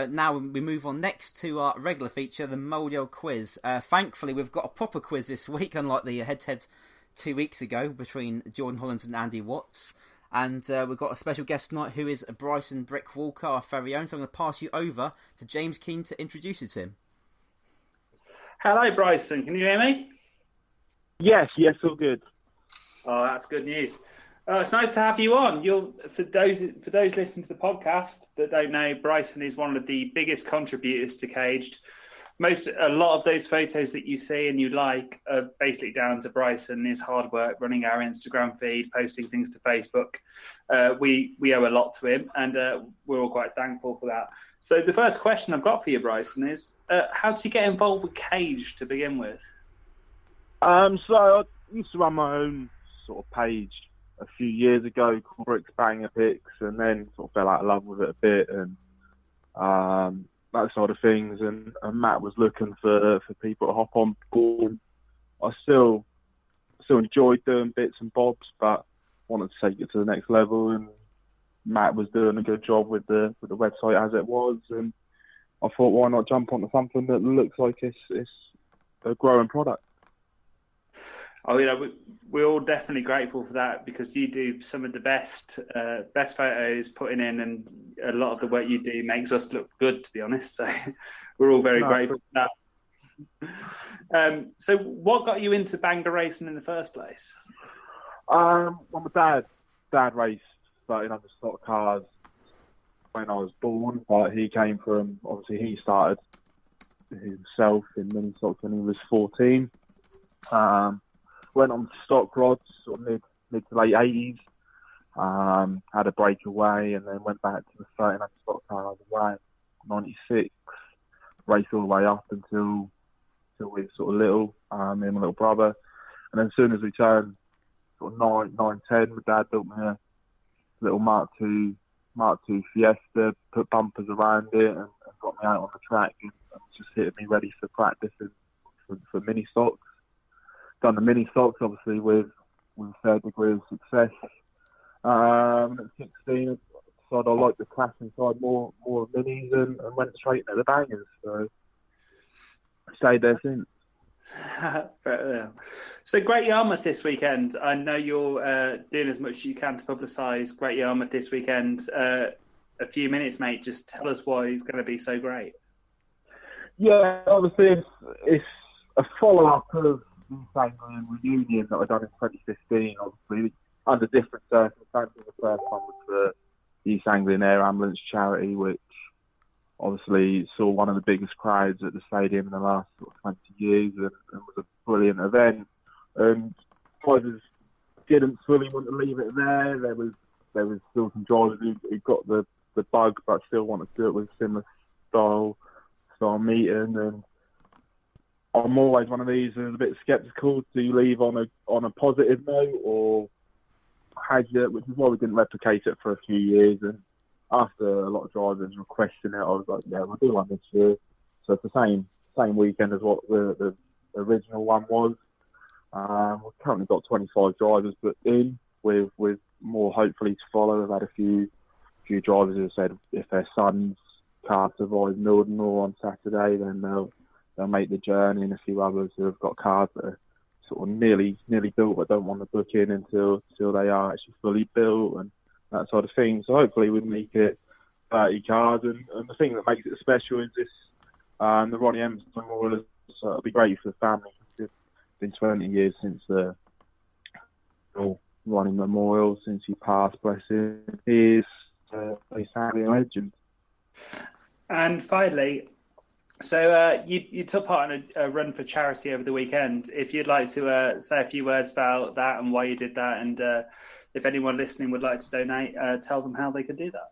Now we move on next to our regular feature, the Mouldy Old Quiz. Thankfully, we've got a proper quiz this week, unlike the head-to-head 2 weeks ago between Jordan Hollands and Andy Watts. And we've got a special guest tonight who is Bryson Walker, our very own. So I'm going to pass you over to James Keane to introduce you to him. Hello, Bryson. Can you hear me? Yes, all good. Oh, that's good news. It's nice to have you on. For those listening to the podcast that don't know, Bryson is one of the biggest contributors to Caged. A lot of those photos that you see and you like are basically down to Bryson, his hard work running our Instagram feed, posting things to Facebook. We owe a lot to him, and we're all quite thankful for that. So the first question I've got for you, Bryson, is how did you get involved with Caged to begin with? So I used to run my own sort of page a few years ago called Bricks Banger Pics, and then sort of fell out of love with it a bit, and that sort of things. And Matt was looking for people to hop on board. I still enjoyed doing bits and bobs, but wanted to take it to the next level. And Matt was doing a good job with the website as it was, and I thought, why not jump onto something that looks like it's a growing product. Oh, we're all definitely grateful for that, because you do some of the best photos putting in, and a lot of the work you do makes us look good, to be honest. So we're all very grateful for that. So what got you into Bangor racing in the first place? Well, my dad raced, started under stock cars when I was born, but he came from, obviously he started himself in mini stocks when he was 14. Went on stock rods sort of mid to late 80s. Had a breakaway and then went back to the 1300 stock cars away, 96. Raced all the way up until we were sort of little, me and my little brother. And then as soon as we turned sort of 9, 10, my dad built me a little Mark II Fiesta, put bumpers around it, and got me out on the track and just hitting me ready for practicing for mini stocks. Done the mini stocks, obviously, with a fair degree of success. At 16, I decided I liked the clashing side more of minis, and went straight into the bangers. So I stayed there since. So Great Yarmouth this weekend. I know you're doing as much as you can to publicise Great Yarmouth this weekend. A few minutes, mate. Just tell us why it's going to be so great. Yeah, obviously it's a follow-up of the East reunion that I done in 2015, obviously, under different circumstances. The first one was for the East Anglian Air Ambulance charity, which obviously saw one of the biggest crowds at the stadium in the last sort of 20 years, and was a brilliant event. And drivers didn't fully want to leave it there. There was still some drivers who got the bug, but still wanted to do it with similar style meeting. And I'm always one of these who's a bit sceptical. Do you leave on a positive note, or which is why we didn't replicate it for a few years. And after a lot of drivers requesting it, I was like, yeah, we'll do one this year. So it's the same weekend as what the original one was. We've currently got 25 drivers booked in, with more hopefully to follow. I've had a few drivers who said if their son's car survives Mildenhall on Saturday, then they'll make the journey, and a few others who have got cars that are sort of nearly built but don't want to book in until they are actually fully built, and that sort of thing. So hopefully we make it 30 cars, and the thing that makes it special is this, the Ronnie Emerson Memorial. So it'll be great for the family. It's been 20 years since the Ronnie Memorial, since he passed, bless him. He is a family legend. And finally, so you took part in a run for charity over the weekend. If you'd like to say a few words about that and why you did that, and if anyone listening would like to donate, tell them how they could do that.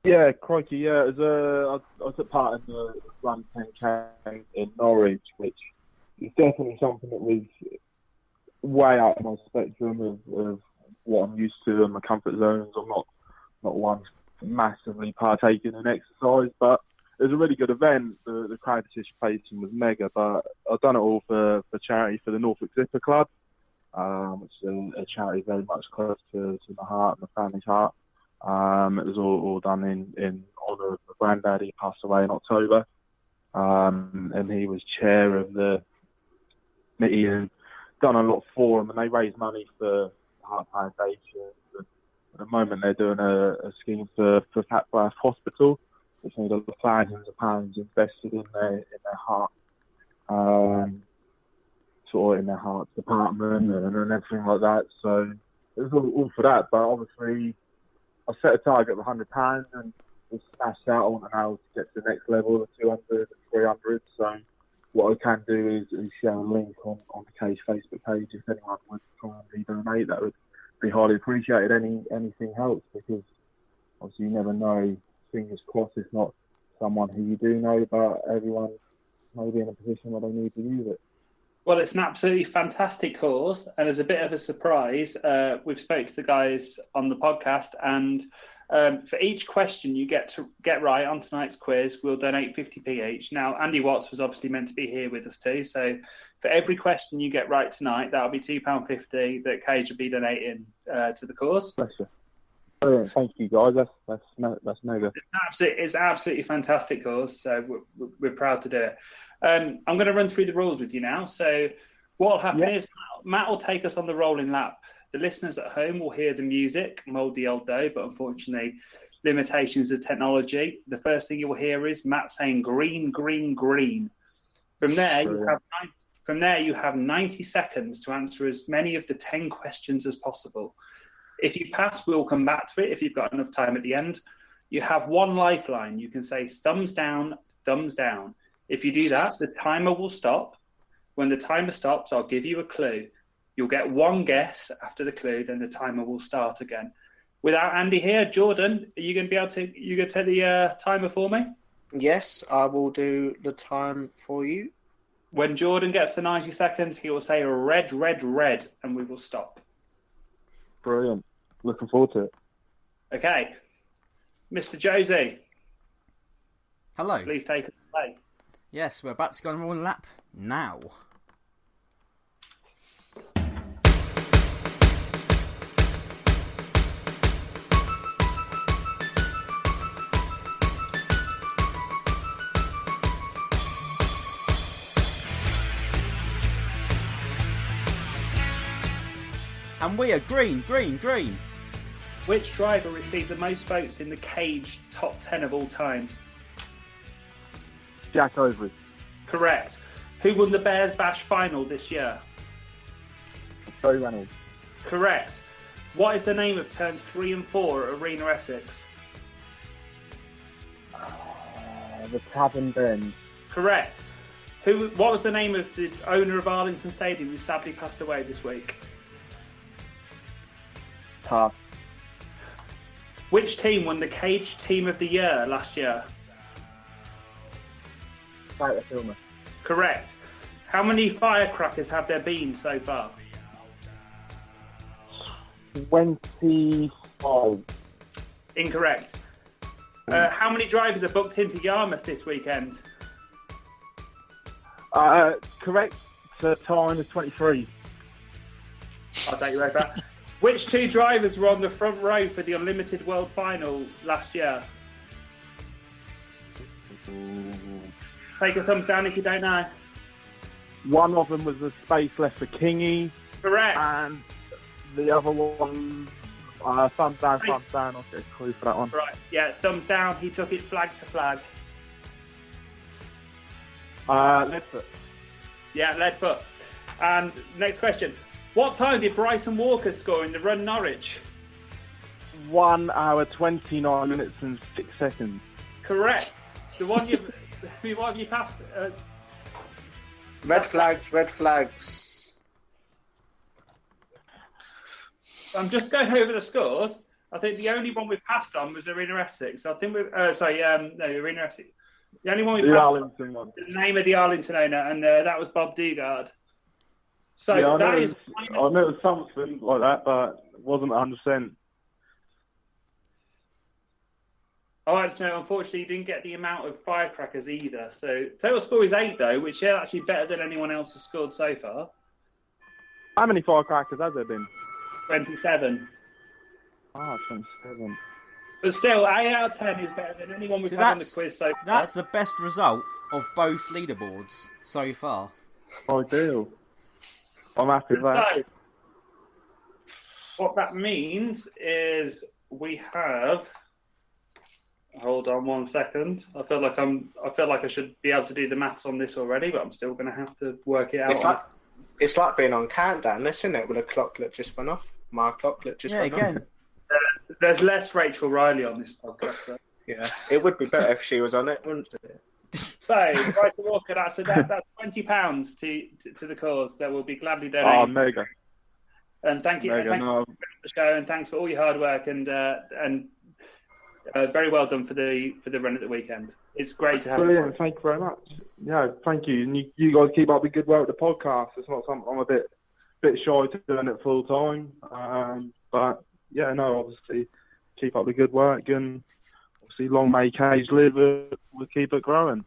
Yeah, crikey, yeah. I took part in the Run 10K in Norwich, which is definitely something that was way out of my spectrum of what I'm used to and my comfort zones. I'm not one massively partaking in exercise, but it was a really good event. The crowd participation was mega, but I've done it all for charity for the Norfolk Zipper Club, which is a charity very much close to my heart and my family's heart. It was all done in honour of my granddad. He passed away in October, and he was chair of the committee and done a lot for them. And they raised money for the Heart Foundation. And at the moment, they're doing a scheme for Papworth Hospital, which need thousands of pounds invested in their heart, sort of in their heart department and everything like that. So it was all for that. But obviously, I set a target of £100 and we smashed that. I want to now to get to the next level, the 200 and 300. So what I can do is share a link on the Cage Facebook page. If anyone would kindly donate, that would be highly appreciated. Anything helps, because obviously you never know. Fingers crossed it's not someone who you do know, but everyone may be in a position where they need to use it. Well, it's an absolutely fantastic cause, and as a bit of a surprise, we've spoke to the guys on the podcast, and for each question you get right on tonight's quiz, we'll donate 50p each. Now, Andy Watts was obviously meant to be here with us too, so for every question you get right tonight, that'll be £2.50 that Cage will be donating to the cause. Pleasure. Brilliant. Thank you, guys. That's mega. It's absolutely fantastic cause, so we're proud to do it. I'm going to run through the rules with you now. So what will happen is Matt will take us on the rolling lap. The listeners at home will hear the music, Mouldy Old Dough, but unfortunately, limitations of technology. The first thing you will hear is Matt saying green, green, green. From there, you have 90 seconds to answer as many of the 10 questions as possible. If you pass, we'll come back to it if you've got enough time at the end. You have one lifeline. You can say thumbs down, thumbs down. If you do that, the timer will stop. When the timer stops, I'll give you a clue. You'll get one guess after the clue, then the timer will start again. Without Andy here, Jordan, are you going to be able to take the timer for me? Yes, I will do the time for you. When Jordan gets to 90 seconds, he will say red, red, red, and we will stop. Brilliant. Looking forward to it. Okay. Mr. Josie. Hello. Please take us away. Yes, we're about to go on a rolling lap now. And we are green, green, green. Which driver received the most votes in the Cage top 10 of all time? Jack Overy. Correct. Who won the Bears Bash final this year? Joey Reynolds. Correct. What is the name of turns 3 and 4 at Arena Essex? The Tavern Bend. Correct. What was the name of the owner of Arlington Stadium who sadly passed away this week? Tough. Which team won the Cage Team of the Year last year? Fighter Filmer. Correct. How many firecrackers have there been so far? 25. Incorrect. How many drivers are booked into Yarmouth this weekend? Correct. The time is 23. I'll take you right back. Which two drivers were on the front row for the Unlimited World Final last year? Take a thumbs down if you don't know. One of them was the space left for Kingy. Correct. And the other one, thumbs down, thumbs down. I'll get a clue for that one. Right, yeah, thumbs down. He took it flag to flag. Leadfoot. Yeah, Leadfoot. And next question. What time did Bryson Walker score in the Run Norwich? 1 hour, 29 minutes and 6 seconds. Correct. The one what have you passed? Red flags, red flags. I'm just going over the scores. I think the only one we passed on was Arena Essex. I think Arena Essex. The only one we passed on was the name of the Arlington owner, and that was Bob Dugard. So yeah, I know it was something like that, but it wasn't 100%. All right, so unfortunately, you didn't get the amount of firecrackers either. So total score is 8, though, which is actually better than anyone else has scored so far. How many firecrackers has there been? 27. Ah, 27. But still, 8 out of 10 is better than anyone we've had on the quiz so far. That's the best result of both leaderboards so far. Ideal. I'm happy with that. So, what that means is we have. Hold on 1 second. I feel like I should be able to do the maths on this already, but I'm still going to have to work it out. It's like being on countdown, isn't it? With a clock that just went off. My clock that just went off. There's less Rachel Riley on this podcast. Though. Yeah, it would be better if she was on it, wouldn't it? So, Bryson Walker, that's £20 to the cause that will be gladly donated. Oh, mega. And thank you, for the show, and thanks for all your hard work, and very well done for the run at the weekend. It's great to have Brilliant, thank you very much. Yeah, thank you. And you guys keep up the good work with the podcast. It's not something I'm a bit shy to doing it full time. But yeah, no, obviously keep up the good work, and obviously long may Cage live. We'll keep it growing.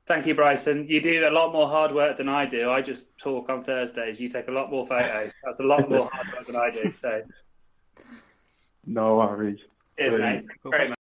Thank you, Bryson. You do a lot more hard work than I do. I just talk on Thursdays. You take a lot more photos. That's a lot more hard work than I do. So, no worries. cheers, mate. Cool.